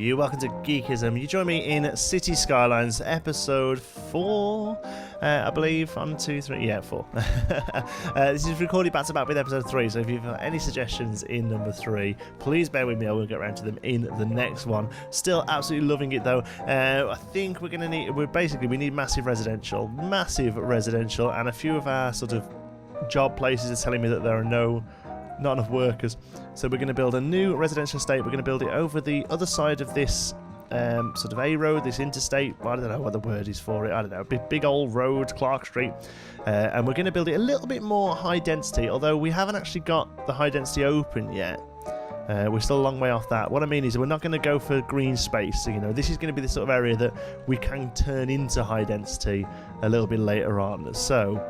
you? Welcome to Geekism. You join me in City Skylines episode 4, I believe. 1, 2, 3, yeah, 4. This is recorded back to back with episode 3, so if you've got any suggestions in number 3, please bear with me. I will get around to them in the next one. Still absolutely loving it though. I think we're going to need, we need massive residential, and a few of our sort of job places are telling me that there are not enough workers, so we're going to build a new residential estate. We're going to build it over the other side of this sort of A road, this interstate. I don't know what the word is for it. I don't know. Big old road, Clark Street, and we're going to build it a little bit more high density. Although we haven't actually got the high density open yet. We're still a long way off that. What I mean is we're not going to go for green space. So, you know, this is going to be the sort of area that we can turn into high density a little bit later on. So.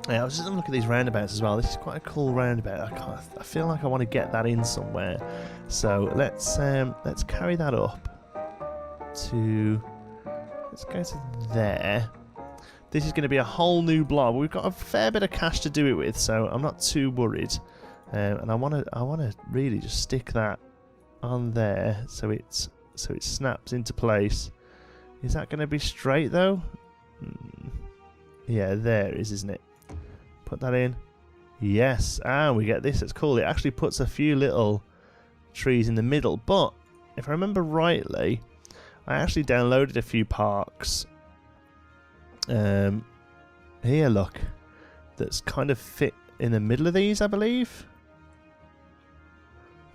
Yeah, I was just having a look at these roundabouts as well. This is quite a cool roundabout. I feel like I want to get that in somewhere. So let's carry that up to. Let's go to there. This is going to be a whole new block. We've got a fair bit of cash to do it with, so I'm not too worried. And I want to really just stick that on there so it snaps into place. Is that going to be straight though? Yeah, there it is, isn't it? Put that in. Yes, and we get this. It's cool. It actually puts a few little trees in the middle. But if I remember rightly, I actually downloaded a few parks. Here, look, that's kind of fit in the middle of these, I believe.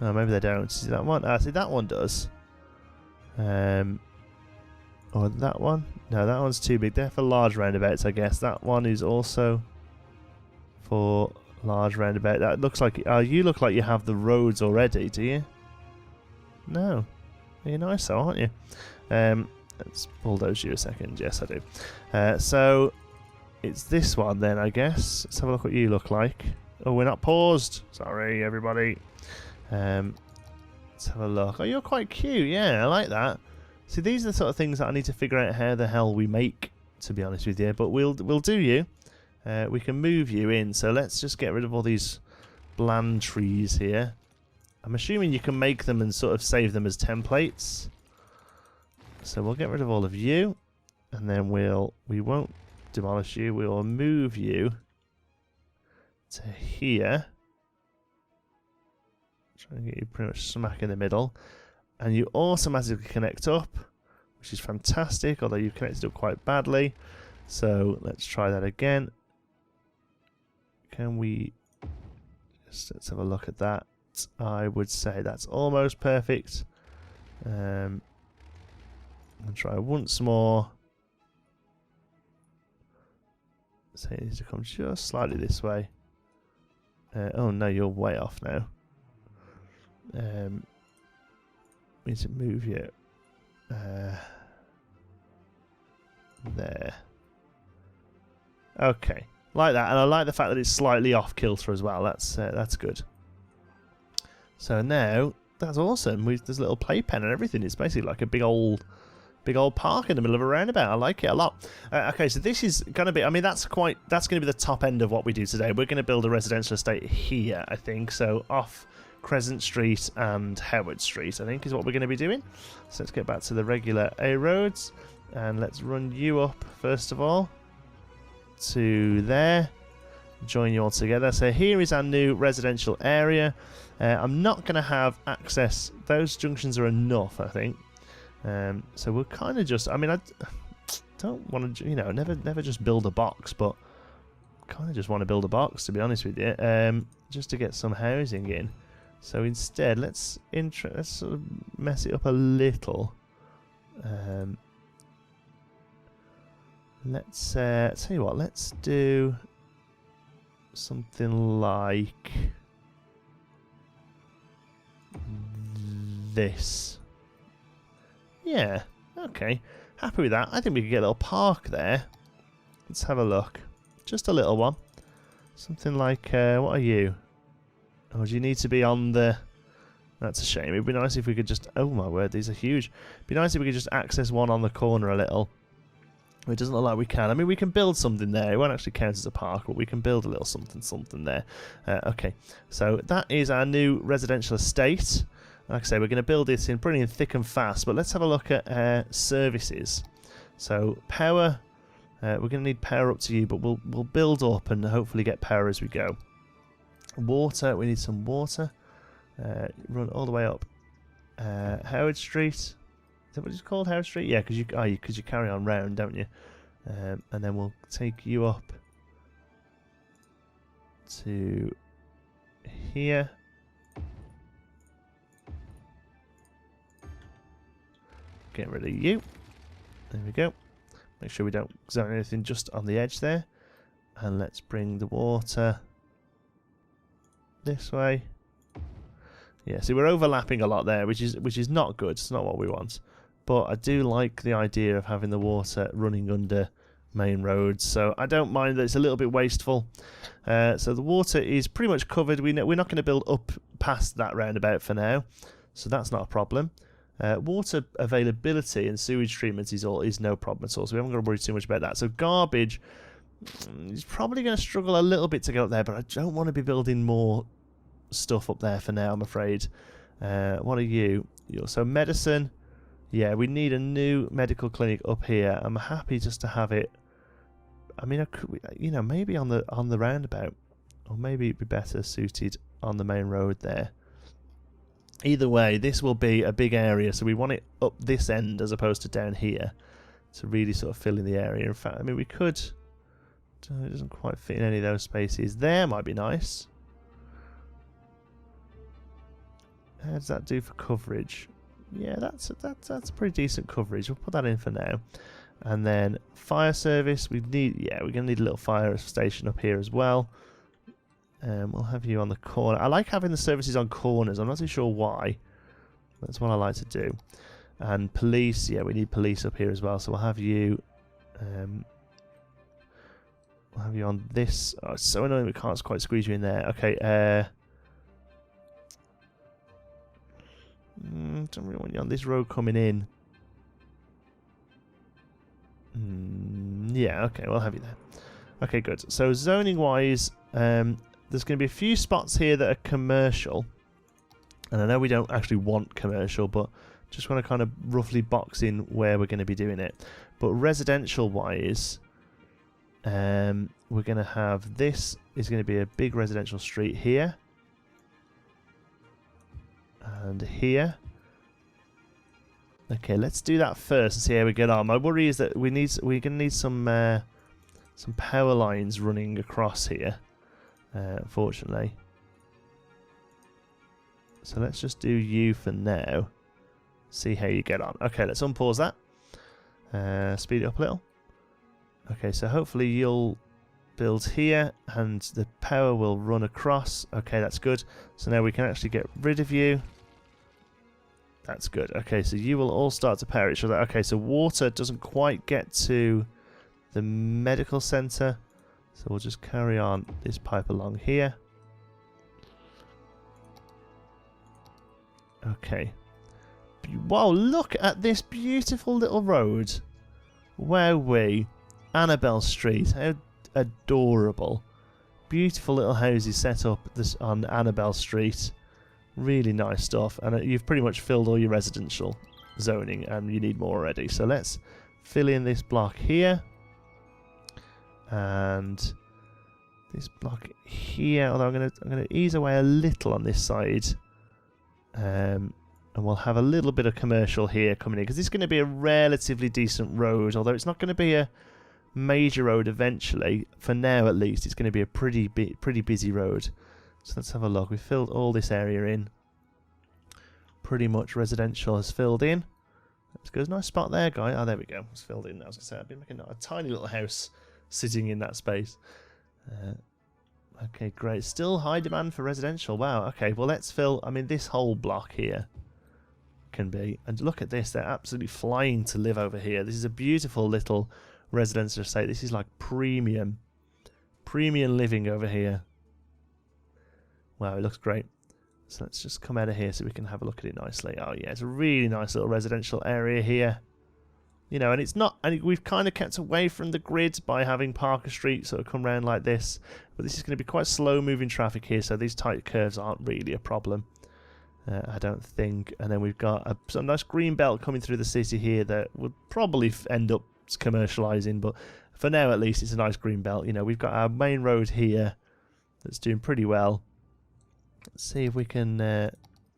Oh, maybe they don't. See that one? Ah, see that one does. Or that one? No, that one's too big. They're for large roundabouts, I guess. That one is also for large roundabout. That looks like you look like you have the roads already, do you? No, you're nice though, aren't you? Let's bulldoze you a second. Yes, I do. So it's this one then, I guess. Let's have a look what you look like. Oh, we're not paused. Sorry, everybody. Let's have a look. Oh, you're quite cute. Yeah, I like that. See, these are the sort of things that I need to figure out how the hell we make, to be honest with you. But we'll do you. We can move you in, so let's just get rid of all these bland trees here. I'm assuming you can make them and sort of save them as templates. So we'll get rid of all of you, and then we won't demolish you. We'll move you to here. Try and get you pretty much smack in the middle, and you automatically connect up, which is fantastic. Although you've connected up quite badly, so let's try that again. Can we let's have a look at that. I would say that's almost perfect. I'll try once more. So it needs to come just slightly this way. Oh no, you're way off now. We need to move you there. Okay. Like that, and I like the fact that it's slightly off kilter as well. That's good. So now that's awesome. There's a little playpen and everything. It's basically like a big old park in the middle of a roundabout. I like it a lot. Okay, so this is going to be. I mean, that's going to be the top end of what we do today. We're going to build a residential estate here, I think. So off Crescent Street and Howard Street, I think, is what we're going to be doing. So let's get back to the regular A roads, and let's run you up first of all to there, join you all together. So here is our new residential area. I'm not going to have access, those junctions are enough, I think. So we'll kind of just, I mean, I don't want to, you know, never just build a box, but kind of just want to build a box, to be honest with you, just to get some housing in. So instead, let's sort of mess it up a little. Let's tell you what, let's do something like this. Yeah, okay. Happy with that. I think we could get a little park there. Let's have a look. Just a little one. Something like, what are you? Oh, do you need to be on the... That's a shame. It'd be nice if we could just... Oh my word, these are huge. It'd be nice if we could just access one on the corner a little. It doesn't look like we can. I mean, we can build something there. It won't actually count as a park, but we can build a little something there. Okay, so that is our new residential estate. Like I say, we're going to build this in pretty thick and fast, but let's have a look at services. So power, we're going to need power up to you, but we'll build up and hopefully get power as we go. Water, we need some water. Run all the way up. Howard Street, is that what it's called, Howard Street? Yeah, because you carry on round, don't you? And then we'll take you up to here. Get rid of you. There we go. Make sure we don't zone anything just on the edge there. And let's bring the water this way. Yeah, see, we're overlapping a lot there, which is not good. It's not what we want. But I do like the idea of having the water running under main roads, so I don't mind that it's a little bit wasteful. So the water is pretty much covered. We're not going to build up past that roundabout for now, so that's not a problem. Water availability and sewage treatment is no problem at all, so we haven't got to worry too much about that. So garbage is probably going to struggle a little bit to get up there, but I don't want to be building more stuff up there for now, I'm afraid. What are you? So medicine. Yeah, we need a new medical clinic up here. I'm happy just to have it. I mean, maybe on the roundabout, or maybe it'd be better suited on the main road there. Either way, this will be a big area, so we want it up this end as opposed to down here to really sort of fill in the area. In fact, I mean, we could. It doesn't quite fit in any of those spaces. There might be nice. How does that do for coverage? Yeah, that's pretty decent coverage. We'll put that in for now. And then fire service, we're gonna need a little fire station up here as well. We'll have you on the corner. I like having the services on corners. I'm not too sure why. That's what I like to do. And police, yeah, we need police up here as well. So we'll have you. We'll have you on this. Oh, it's so annoying we can't quite squeeze you in there. Okay. Don't really want you on this road coming in. Yeah, okay, we'll have you there. Okay, good. So zoning wise, there's going to be a few spots here that are commercial. And I know we don't actually want commercial, but just want to kind of roughly box in where we're going to be doing it. But residential wise, we're going to have this is going to be a big residential street here. And here. Okay, let's do that first and see how we get on. My worry is that we're going to need some power lines running across here, unfortunately. So let's just do you for now. See how you get on. Okay, let's unpause that. Speed it up a little. Okay, so hopefully you'll build here and the power will run across. Okay, that's good. So now we can actually get rid of you. That's good. Okay, so you will all start to power each other. Okay, so water doesn't quite get to the medical centre. So we'll just carry on this pipe along here. Okay. Wow, look at this beautiful little road. Wowee. Annabelle Street. How adorable. Beautiful little houses set up on Annabelle Street. Really nice stuff, and you've pretty much filled all your residential zoning, and you need more already. So let's fill in this block here, and this block here. Although I'm gonna ease away a little on this side, and we'll have a little bit of commercial here coming in because it's going to be a relatively decent road. Although it's not going to be a major road eventually. For now, at least, it's going to be a pretty busy road. So let's have a look. We've filled all this area in. Pretty much residential has filled in. That's good. Nice spot there, guy. Oh, there we go. It's filled in. I was going to say, I've been making a tiny little house sitting in that space. Okay, great. Still high demand for residential. Wow. Okay, well, let's fill... I mean, this whole block here can be... And look at this. They're absolutely flying to live over here. This is a beautiful little residential estate. This is like premium living over here. Wow, it looks great. So let's just come out of here so we can have a look at it nicely. Oh yeah, it's a really nice little residential area here. You know, and it's not, and we've kind of kept away from the grid by having Parker Street sort of come round like this. But this is going to be quite slow moving traffic here, so these tight curves aren't really a problem. I don't think. And then we've got some nice green belt coming through the city here that would probably end up commercialising, but for now at least it's a nice green belt. You know, we've got our main road here that's doing pretty well. Let's see if we can...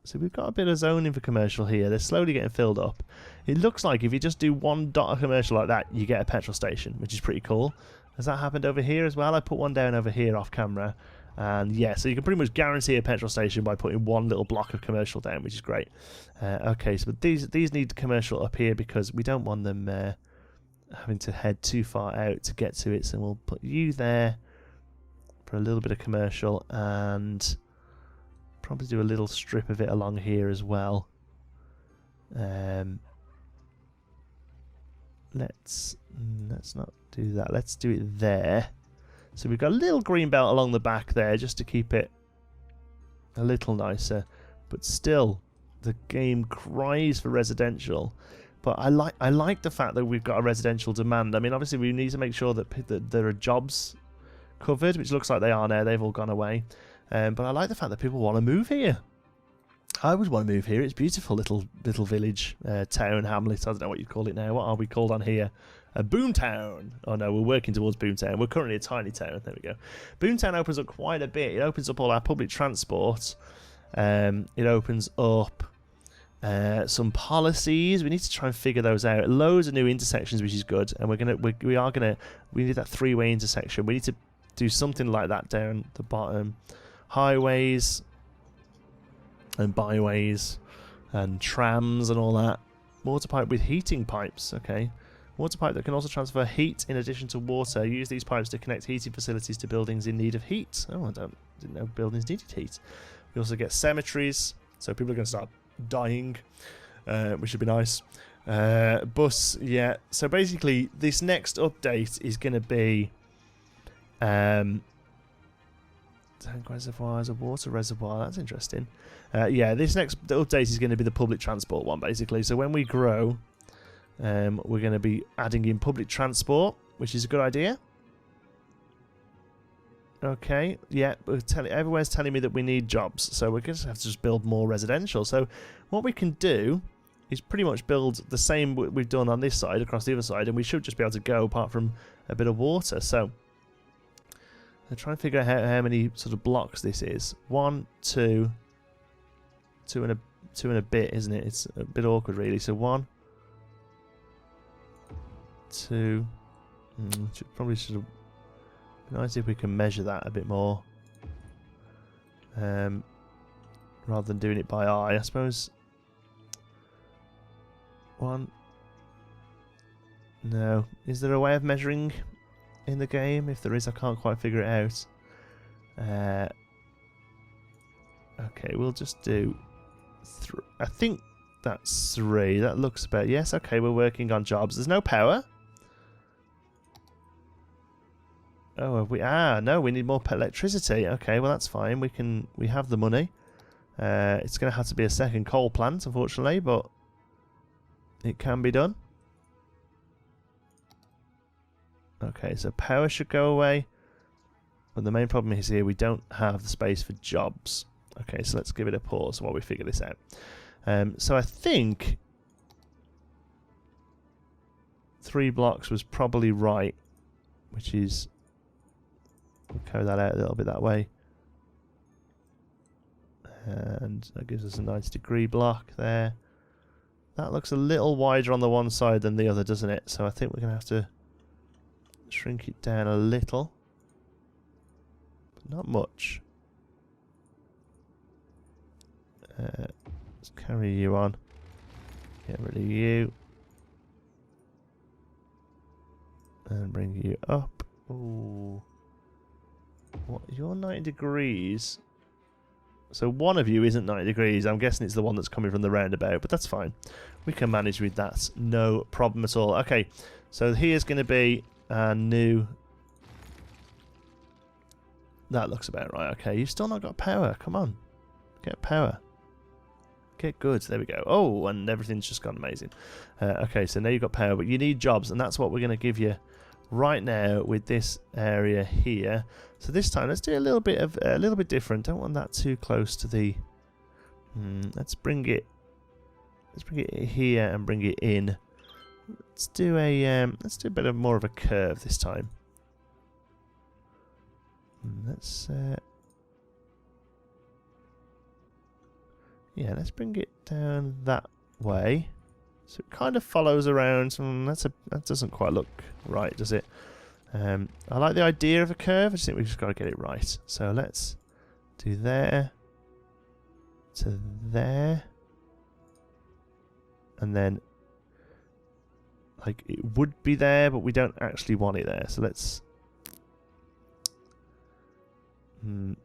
so we've got a bit of zoning for commercial here. They're slowly getting filled up. It looks like if you just do one dot of commercial like that, you get a petrol station, which is pretty cool. Has that happened over here as well? I put one down over here off camera. And yeah, so you can pretty much guarantee a petrol station by putting one little block of commercial down, which is great. Okay, so but these need commercial up here because we don't want them having to head too far out to get to it. So we'll put you there for a little bit of commercial and probably do a little strip of it along here as well. Let's not do that. Let's do it there. So we've got a little green belt along the back there just to keep it a little nicer. But still, the game cries for residential. But I like the fact that we've got a residential demand. I mean, obviously we need to make sure that there are jobs covered, which looks like they are now. They've all gone away. But I like the fact that people want to move here. I would want to move here. It's beautiful little village, town, hamlet. I don't know what you'd call it now. What are we called on here? A Boomtown. Oh no, we're working towards Boomtown. We're currently a tiny town. There we go. Boomtown opens up quite a bit. It opens up all our public transport. It opens up some policies. We need to try and figure those out. Loads of new intersections, which is good. And we need that three-way intersection. We need to do something like that down the bottom. Highways and byways and trams and all that. Water pipe with heating pipes. Okay. Water pipe that can also transfer heat in addition to water. Use these pipes to connect heating facilities to buildings in need of heat. Oh, I didn't know buildings needed heat. We also get cemeteries, so people are going to start dying, which would be nice. Bus, yeah. So basically, this next update is going to be tank reservoirs, a water reservoir. That's interesting. Yeah, this next update is going to be the public transport one, basically. So when we grow... we're going to be adding in public transport, which is a good idea. Okay, yeah, everywhere's telling me that we need jobs, so we're going to have to just build more residential. So what we can do is pretty much build the same we've done on this side across the other side, and we should just be able to go apart from a bit of water. So I'm trying to figure out how many sort of blocks this is. 1, 2 and a bit, isn't it? It's a bit awkward, really. So 1, 2. Probably should have. Nice if we can measure that a bit more, rather than doing it by eye, I suppose. 1. No. Is there a way of measuring in the game? If there is, I can't quite figure it out. Okay, we'll just do. I think that's 3. That looks about. Yes. Okay, we're working on jobs. There's no power. Oh, have we? Ah, no, we need more electricity. Okay, well that's fine. We have the money. It's going to have to be a second coal plant, unfortunately, but it can be done. Okay, so power should go away. But the main problem is here we don't have the space for jobs. Okay, so let's give it a pause while we figure this out. So I think 3 blocks was probably right, which is. We'll carry that out a little bit that way. And that gives us a 90-degree block there. That looks a little wider on the one side than the other, doesn't it? So I think we're going to have to shrink it down a little. But not much. Let's carry you on. Get rid of you. And bring you up. Ooh. What? You're 90 degrees. So one of you isn't 90 degrees. I'm guessing it's the one that's coming from the roundabout, but that's fine. We can manage with that. No problem at all. Okay, so here's going to be a new... That looks about right. Okay, you've still not got power. Come on. Get power. Get good. There we go. Oh, and everything's just gone amazing. Okay, so now you've got power, but you need jobs, and that's what we're going to give you right now with this area here. So this time let's do a little bit different. Don't want that too close to the Let's bring it here and bring it in. Let's do a bit of more of a curve this time. Let's let's bring it down that way. So it kind of follows around. That doesn't quite look right, does it? I like the idea of a curve. I just think we've just got to get it right. So let's do there to there, and then like it would be there, but we don't actually want it there. So let's no,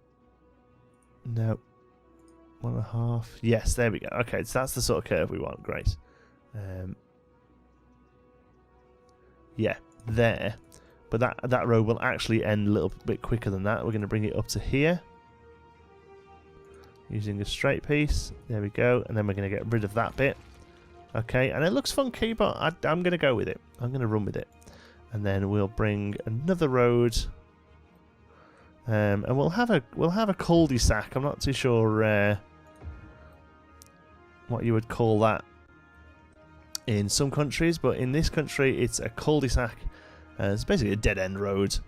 1.5. Yes, there we go. Okay, so that's the sort of curve we want. Great. Yeah, there. But that row will actually end a little bit quicker than that. We're going to bring it up to here using a straight piece. There we go. And then we're going to get rid of that bit. Okay, and it looks funky, but I'm going to go with it. I'm going to run with it. And then we'll bring another road. And we'll have a cul-de-sac. I'm not too sure what you would call that in some countries, but in this country it's a cul-de-sac. It's basically a dead-end road.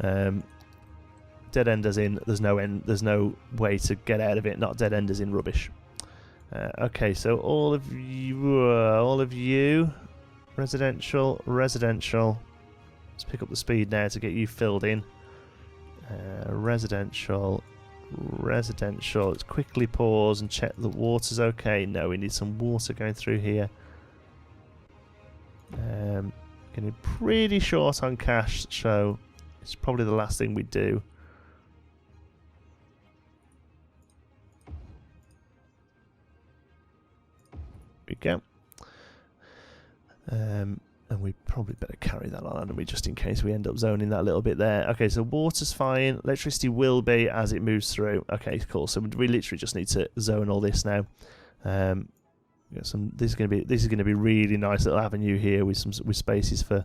Dead end as in there's no end, there's no way to get out of it. Not dead end as in rubbish. Okay, so all of you, residential. Let's pick up the speed now to get you filled in. Residential. Let's quickly pause and check the water's okay. No, we need some water going through here. Getting pretty short on cash, so it's probably the last thing we do. There we go. And we probably better carry that on, hadn't we, just in case we end up zoning that little bit there. Okay, so water's fine. Electricity will be as it moves through. Okay, cool. So we literally just need to zone all this now. This is going to be really nice little avenue here with spaces for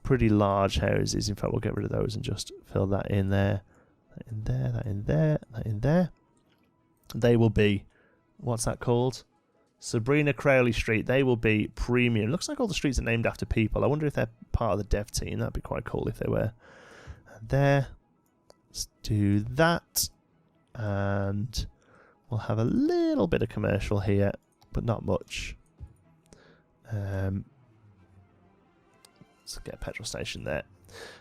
pretty large houses. In fact, we'll get rid of those and just fill that in there, that in there, that in there, that in there. They will be, what's that called? Sabrina Crowley Street. They will be premium. Looks like all the streets are named after people. I wonder if they're part of the dev team. That'd be quite cool if they were. And there. Let's do that. And we'll have a little bit of commercial here, but not much. Let's get a petrol station there.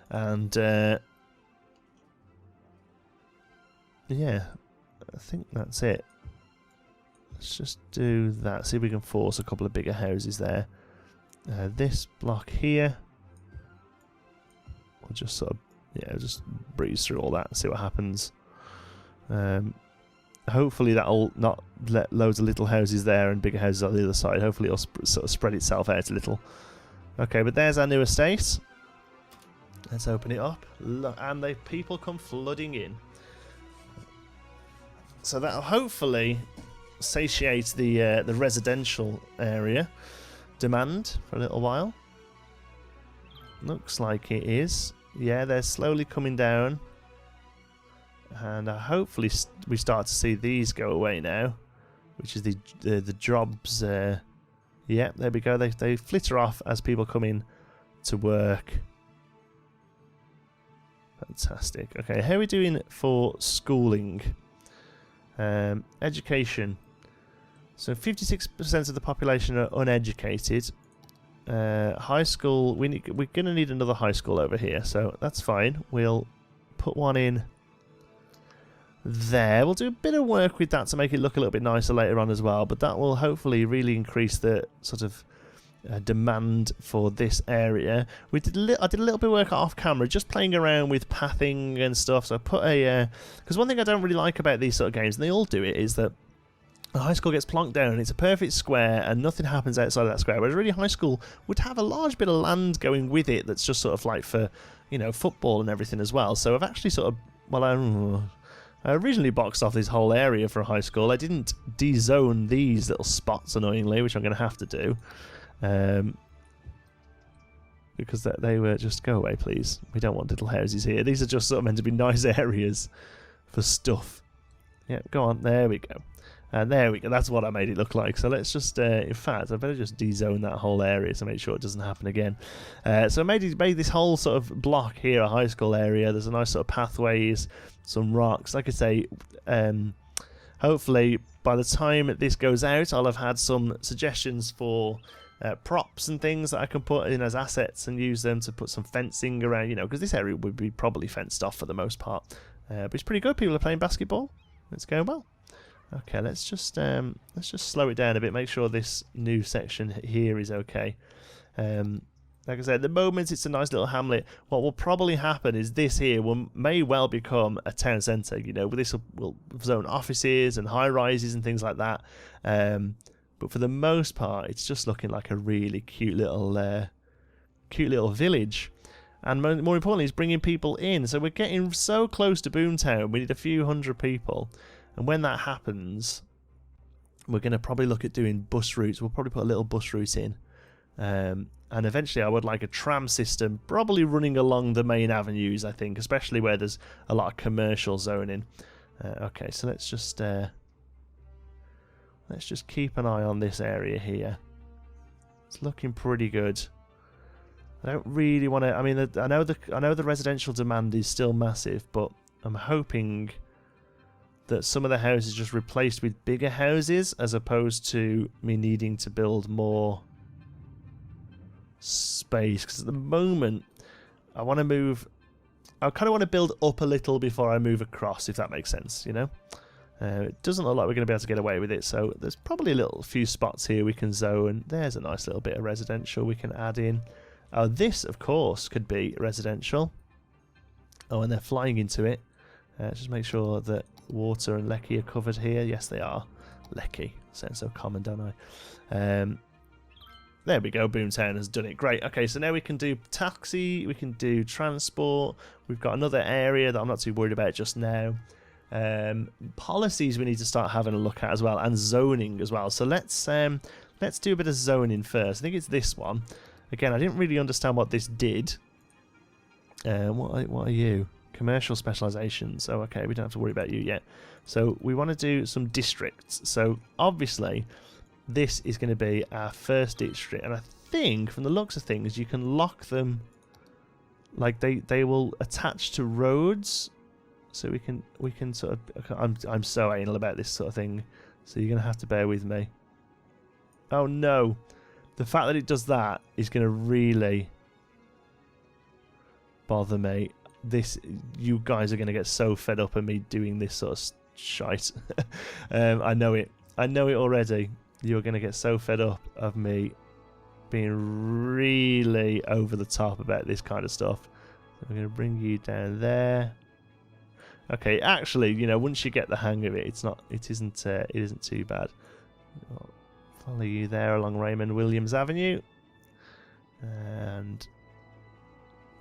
And yeah, I think that's it. Let's just do that. See if we can force a couple of bigger houses there. This block here, we'll just sort of, just breeze through all that and see what happens. Hopefully that'll not let loads of little houses there and bigger houses on the other side. Hopefully it'll sort of spread itself out a little. Okay, but there's our new estate. Let's open it up. Look, and the people come flooding in. So that'll hopefully satiate the residential area demand for a little while. Looks like it is. Yeah, they're slowly coming down. And hopefully we start to see these go away now, which is the jobs. Yeah, there we go. They flitter off as people come in to work. Fantastic. Okay, how are we doing for schooling? Education. So 56% of the population are uneducated. High school. We're going to need another high school over here, so that's fine. We'll put one in there. We'll do a bit of work with that to make it look a little bit nicer later on as well, but that will hopefully really increase the sort of demand for this area. I did a little bit of work off camera, just playing around with pathing and stuff. So I put because one thing I don't really like about these sort of games, and they all do it, is that a high school gets plonked down and it's a perfect square and nothing happens outside of that square, whereas really high school would have a large bit of land going with it that's just sort of like for, football and everything as well. So I've actually sort of, I originally boxed off this whole area for a high school. I didn't de-zone these little spots, annoyingly, which I'm going to have to do. Because they were just, go away, please. We don't want little houses here. These are just sort of meant to be nice areas for stuff. Yeah, go on. There we go. And there we go. That's what I made it look like. So let's just, in fact, I better just dezone that whole area to make sure it doesn't happen again. So I made this whole sort of block here a high school area. There's a nice sort of pathways, some rocks. Like I say, hopefully by the time this goes out, I'll have had some suggestions for props and things that I can put in as assets and use them to put some fencing around, you know, because this area would be probably fenced off for the most part. But it's pretty good. People are playing basketball. It's going well. Okay, let's just slow it down a bit. Make sure this new section here is okay. Like I said, at the moment it's a nice little hamlet. What will probably happen is this here may well become a town centre. You know, this will zone offices and high rises and things like that. But for the most part, it's just looking like a really cute little village. And more importantly, it's bringing people in. So we're getting so close to Boomtown. We need a few hundred people. And when that happens, we're going to probably look at doing bus routes. We'll probably put a little bus route in. And eventually I would like a tram system, probably running along the main avenues, I think, especially where there's a lot of commercial zoning. Okay, so let's just keep an eye on this area here. It's looking pretty good. I don't really want to... I mean, I know the residential demand is still massive, but I'm hoping that some of the houses just replaced with bigger houses as opposed to me needing to build more space. Because at the moment, I want to move... I kind of want to build up a little before I move across, if that makes sense, you know? It doesn't look like we're going to be able to get away with it, so there's probably a few spots here we can zone. There's a nice little bit of residential we can add in. Oh, this, of course, could be residential. Oh, and they're flying into it. Just make sure that water and Lecky are covered here. Yes, they are. Lecky. Sounds so common, don't I? There we go. Boomtown has done it. Great. Okay, so now we can do taxi. We can do transport. We've got another area that I'm not too worried about just now. Policies we need to start having a look at as well, and zoning as well. So let's do a bit of zoning first. I think it's this one. Again, I didn't really understand what this did. What are you? Commercial specializations. Oh, okay, we don't have to worry about you yet. So we want to do some districts. So obviously, this is going to be our first district, and I think from the looks of things, you can lock them. Like they will attach to roads. So we can sort of... I'm so anal about this sort of thing, so you're going to have to bear with me. Oh no. The fact that it does that is going to really bother me. You guys are going to get so fed up of me doing this sort of shite. I know it. I know it already. You're going to get so fed up of me being really over the top about this kind of stuff. So I'm going to bring you down there. Okay, actually, you know, once you get the hang of it, it isn't too bad. I'll follow you there along Raymond Williams Avenue. And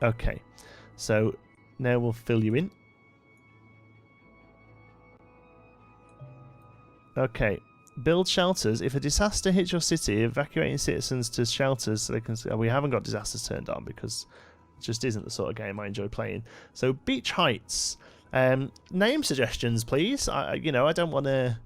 okay, so now we'll fill you in. Okay, build shelters. If a disaster hits your city, evacuating citizens to shelters so they can... We haven't got disasters turned on because it just isn't the sort of game I enjoy playing. So Beach Heights. Name suggestions, please. I don't want to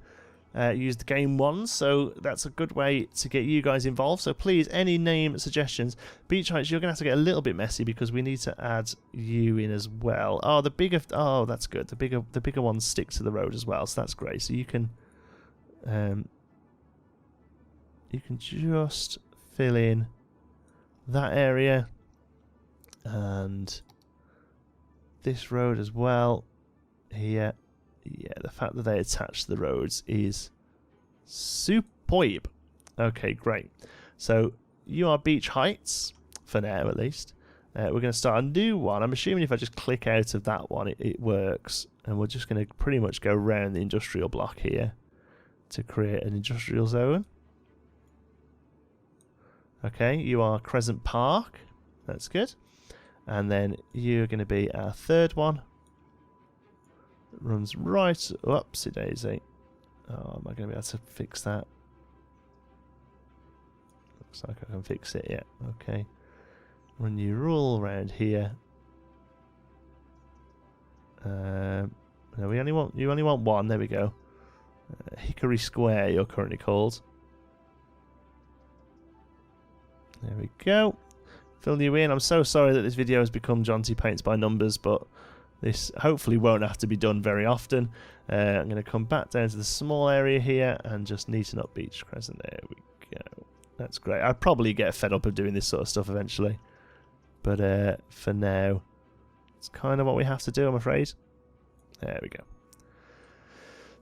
use the game ones, so that's a good way to get you guys involved. So please, any name suggestions. Beach Heights, you're going to have to get a little bit messy because we need to add you in as well. Oh, that's good. The bigger ones stick to the road as well, so that's great. So you can just fill in that area and this road as well. Here, yeah, the fact that they attach the roads is superb. Okay, great. So you are Beach Heights for now, at least. We're going to start a new one. I'm assuming if I just click out of that one, it works, and we're just going to pretty much go around the industrial block here to create an industrial zone. Okay, you are Crescent Park. That's good. And then you're going to be our third one. Runs right... Oopsie daisy. Oh, am I going to be able to fix that? Looks like I can fix it, yeah. Okay. Run you all around here. No, you only want one. There we go. Hickory Square, you're currently called. There we go. Fill you in. I'm so sorry that this video has become Jonty Paints by Numbers, but this hopefully won't have to be done very often. I'm going to come back down to the small area here and just neaten up Beach Crescent. There we go. That's great. I'd probably get fed up of doing this sort of stuff eventually. But for now, it's kind of what we have to do, I'm afraid. There we go.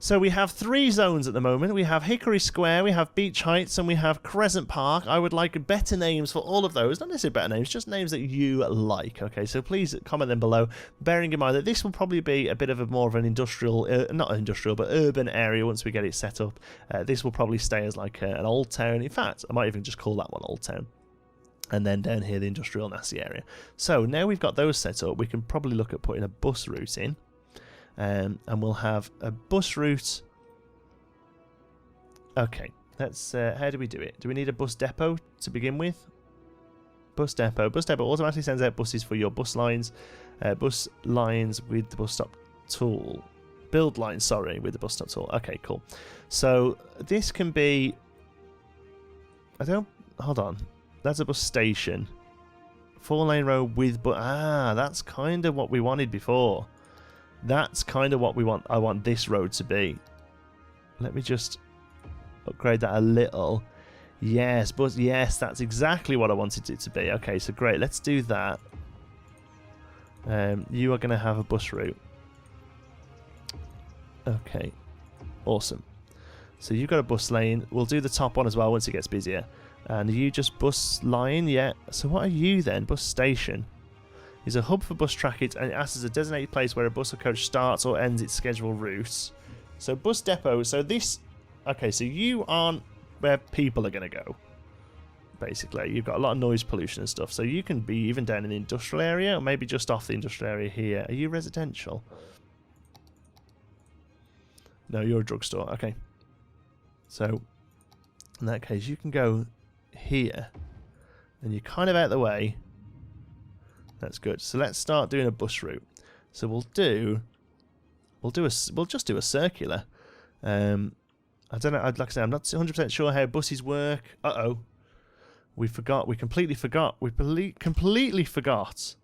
So we have 3 zones at the moment. We have Hickory Square, we have Beach Heights, and we have Crescent Park. I would like better names for all of those. Not necessarily better names, just names that you like. Okay, so please comment them below. Bearing in mind that this will probably be a bit of a more of an industrial, not industrial, but urban area once we get it set up. This will probably stay as like an old town. In fact, I might even just call that one Old Town. And then down here, the industrial nasty area. So now we've got those set up, we can probably look at putting a bus route in. And we'll have a bus route. Okay, let's. How do we do it? Do we need a bus depot to begin with? Bus depot. Bus depot automatically sends out buses for your bus lines. Bus lines with the bus stop tool. Build lines, sorry, with the bus stop tool. Okay, cool. So this can be. Hold on. That's a bus station. 4-lane road with that's kind of what we wanted before. That's kind of what we want. I want this road to be. Let me just upgrade that a little. Yes, but yes, that's exactly what I wanted it to be. Okay, so great. Let's do that. You are going to have a bus route. Okay, awesome. So you've got a bus lane. We'll do the top one as well once it gets busier. And you just bus line, yeah. So what are you then? Bus station. Is a hub for bus traffic and it acts as a designated place where a bus or coach starts or ends its scheduled route. So bus depot, so this... Okay, so you aren't where people are going to go, basically. You've got a lot of noise pollution and stuff, so you can be even down in the industrial area or maybe just off the industrial area here. Are you residential? No, you're a drugstore. Okay. So, in that case, you can go here and you're kind of out of the way. That's good. So let's start doing a bus route. So we'll just do a circular. I don't know. Like I say, I'm not 100% sure how buses work. We forgot. We completely forgot. We completely forgot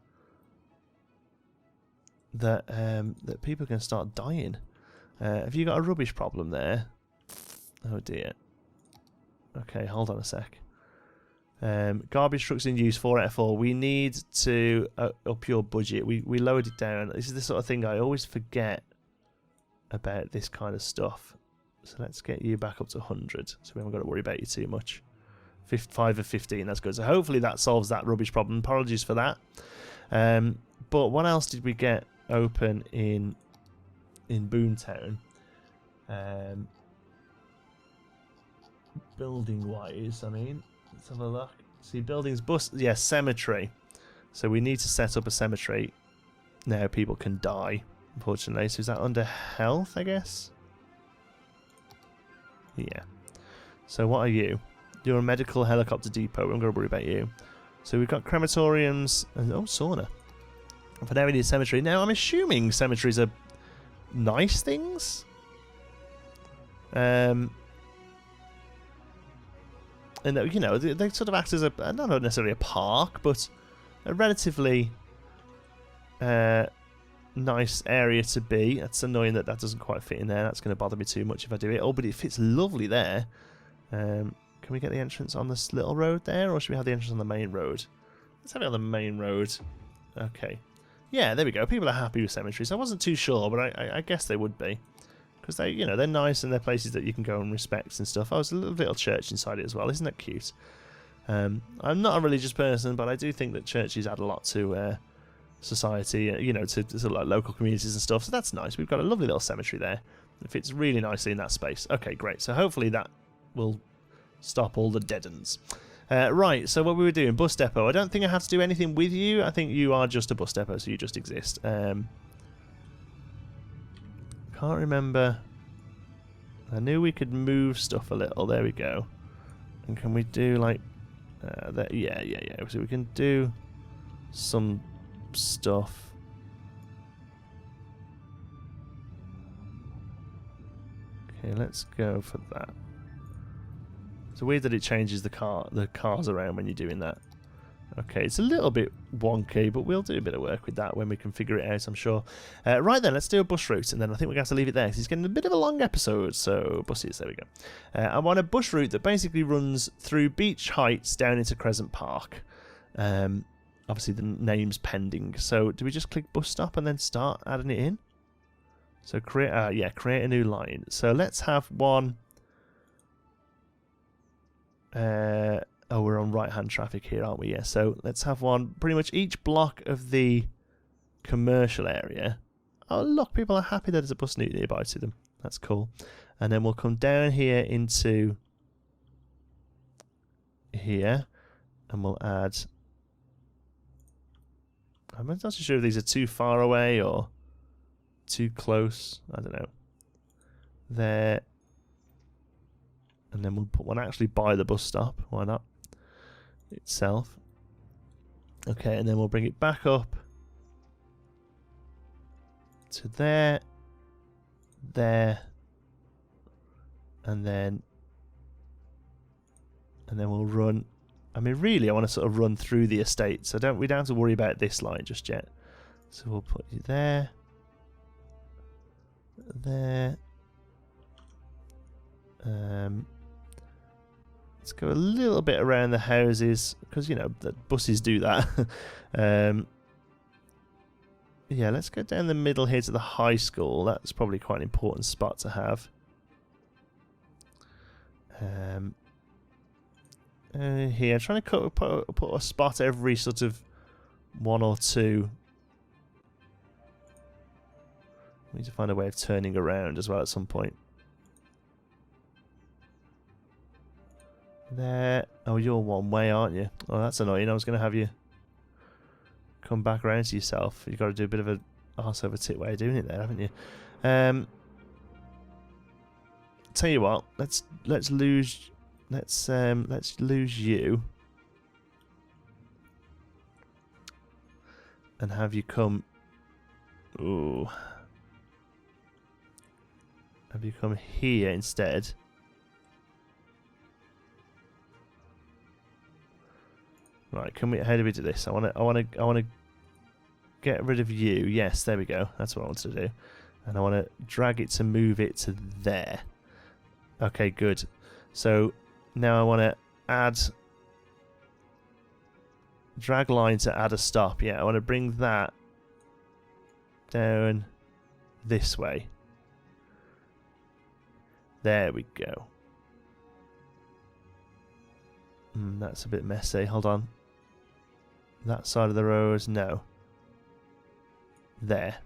that that people are going to start dying. Have you got a rubbish problem there? Oh dear. Okay, hold on a sec. Garbage trucks in use 4 out of 4. We need to up your budget. We lowered it down. This is the sort of thing I always forget about this kind of stuff. So let's get you back up to 100. So we haven't got to worry about you too much. 5 of 15. That's good. So hopefully that solves that rubbish problem. Apologies for that. But what else did we get open in Boomtown? Building wise, I mean. Let's have a look. See, buildings, bus, yes, cemetery. So we need to set up a cemetery. Now people can die, unfortunately. So is that under health, I guess? Yeah. So what are you? You're a medical helicopter depot. I'm going to worry about you. So we've got crematoriums and sauna. And for now we need a cemetery. Now I'm assuming cemeteries are nice things. And you know, they sort of act as a not necessarily a park, but a relatively nice area to be. It's annoying that doesn't quite fit in there. That's going to bother me too much if I do it. Oh, but it fits lovely there. Can we get the entrance on this little road there, or should we have the entrance on the main road? Let's have it on the main road. Okay. Yeah, there we go. People are happy with cemeteries. I wasn't too sure, but I guess they would be. Because they, you know, they're nice and they're places that you can go and respect and stuff. Oh, there's a little church inside it as well. Isn't that cute? I'm not a religious person, but I do think that churches add a lot to society, you know, to sort of like local communities and stuff. So that's nice. We've got a lovely little cemetery there. It fits really nicely in that space. Okay, great. So hopefully that will stop all the dead ends. Right, so what we were doing, bus depot. I don't think I have to do anything with you. I think you are just a bus depot, so you just exist. Can't remember. I knew we could move stuff a little. There we go. And can we do like that? Yeah. So we can do some stuff. Okay, let's go for that. It's weird that it changes the cars around when you're doing that. Okay, it's a little bit wonky, but we'll do a bit of work with that when we can figure it out, I'm sure. Right then, let's do a bus route, and then I think we're going to have to leave it there, because it's getting a bit of a long episode, so buses, there we go. I want a bus route that basically runs through Beach Heights down into Crescent Park. Obviously, the name's pending, so do we just click bus stop and then start adding it in? So create a new line. So let's have one... oh, we're on right-hand traffic here, aren't we? Yeah, so let's have one. Pretty much each block of the commercial area. Oh, look, people are happy that there's a bus route nearby to them. That's cool. And then we'll come down here into here, and we'll add... I'm not so sure if these are too far away or too close. I don't know. There. And then we'll put one actually by the bus stop. Why not? Itself. Okay, and then we'll bring it back up to there, and then we'll run. I mean, really, I want to sort of run through the estate, so we don't have to worry about this line just yet. So we'll put you there, there. Let's go a little bit around the houses, because, you know, the buses do that. Yeah, let's go down the middle here to the high school. That's probably quite an important spot to have. Here, I'm trying to put a spot every sort of 1 or 2. We need to find a way of turning around as well at some point. There. Oh, you're one way, aren't you? Oh, that's annoying. I was going to have you come back around to yourself. You've got to do a bit of a arse over tit way of doing it there, haven't you? Tell you what, let's lose you and have you come. Ooh. Have you come here instead? Right, how do we do this? I want to get rid of you. Yes, there we go. That's what I wanted to do. And I want to drag it to move it to there. Okay, good. So now I want to drag line to add a stop. Yeah, I want to bring that down this way. There we go. That's a bit messy. Hold on. That side of the road, no. There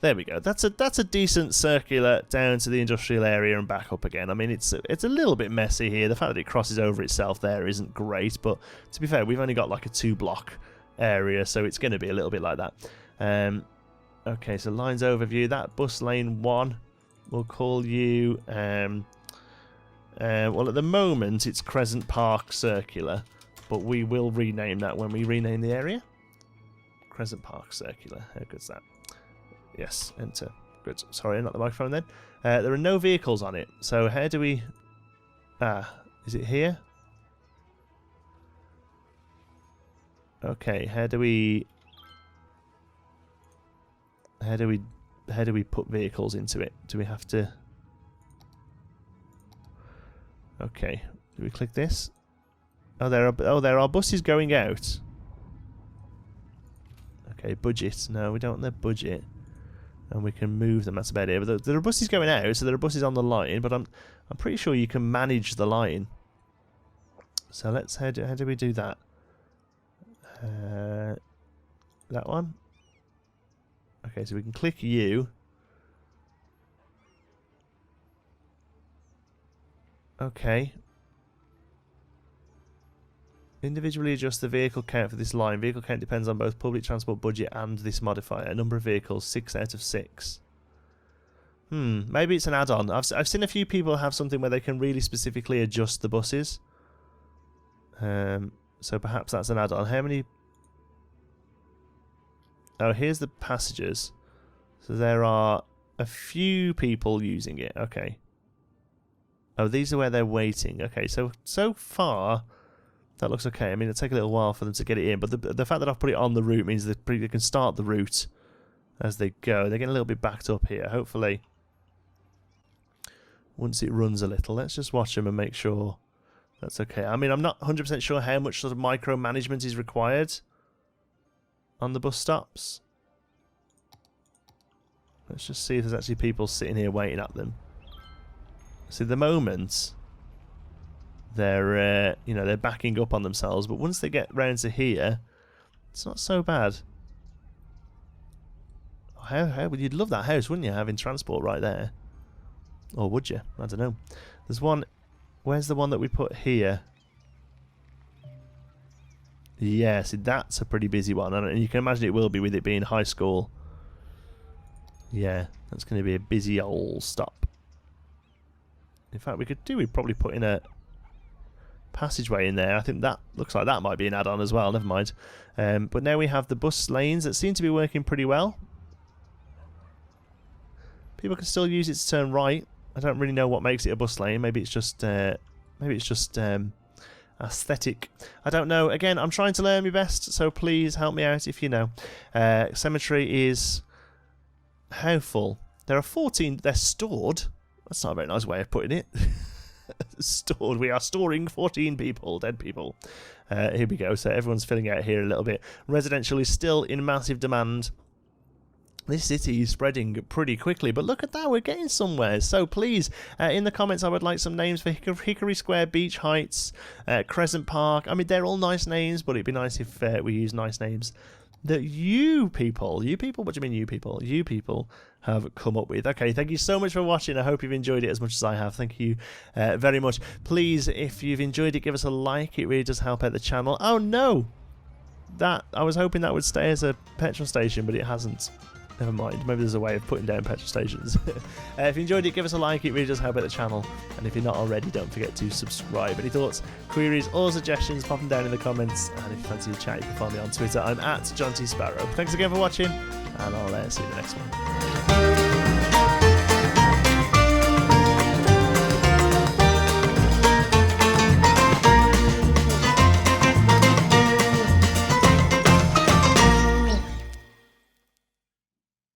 we go. That's a decent circular down to the industrial area and back up again. I mean, it's a little bit messy here. The fact that it crosses over itself there isn't great, but to be fair, we've only got like a 2-block area, so it's going to be a little bit like that. Okay, so lines overview. That bus lane 1, we'll call you. Well, at the moment it's Crescent Park Circular, but we will rename that when we rename the area. Crescent Park Circular. How good's that? Yes, enter. Good. Sorry, not the microphone then. There are no vehicles on it, so how do we... is it here? Okay, how do we put vehicles into it? Do we have to... Okay, do we click this? Oh, there are buses going out. Okay, budget. No, we don't want their budget. And we can move them, that's about it. But there are buses going out, so there are buses on the line, but I'm pretty sure you can manage the line. So let's how do we do that? That one? Okay, so we can click U. Okay. Individually adjust the vehicle count for this line. Vehicle count depends on both public transport budget and this modifier. Number of vehicles, 6 out of 6. Maybe it's an add-on. I've seen a few people have something where they can really specifically adjust the buses. So perhaps that's an add-on. How many... Oh, here's the passengers. So there are a few people using it. Okay. Oh, these are where they're waiting. Okay, so far that looks okay. I mean, it'll take a little while for them to get it in, but the fact that I've put it on the route means that they can start the route as they go. They're getting a little bit backed up here. Hopefully, once it runs a little, let's just watch them and make sure that's okay. I mean, I'm not 100% sure how much sort of micromanagement is required on the bus stops. Let's just see if there's actually people sitting here waiting at them. See, at the moment, they're they're backing up on themselves, but once they get round to here, it's not so bad. How you'd love that house, wouldn't you, having transport right there? Or would you? I don't know. There's one. Where's the one that we put here? Yeah, see, that's a pretty busy one, and you can imagine it will be with it being high school. Yeah, that's going to be a busy old stop. In fact, we'd probably put in a passageway in there. I think that looks like that might be an add-on as well. Never mind. But now we have the bus lanes that seem to be working pretty well. People can still use it to turn right. I don't really know what makes it a bus lane. Maybe it's just aesthetic. I don't know. Again, I'm trying to learn my best, so please help me out if you know. Cemetery is how full? There are 14. They're stored. That's not a very nice way of putting it. Stored. We are storing 14 people, dead people. Here we go. So everyone's filling out here a little bit. Residential is still in massive demand. This city is spreading pretty quickly, but look at that, we're getting somewhere. So please, in the comments, I would like some names for Hickory Square, Beach Heights, Crescent Park. I mean, they're all nice names, but it'd be nice if we use nice names that you people, what do you mean you people have come up with. Okay, thank you so much for watching. I hope you've enjoyed it as much as I have. Thank you very much. Please, if you've enjoyed it, give us a like. It really does help out the channel. Oh no, I was hoping that would stay as a petrol station, but it hasn't. Never mind, maybe there's a way of putting down petrol stations. If you enjoyed it, give us a like, it really does help out the channel. And if you're not already, don't forget to subscribe. Any thoughts, queries, or suggestions, pop them down in the comments. And if you fancy a chat, you can find me on Twitter. I'm at John T. Sparrow. Thanks again for watching, and I'll see you in the next one.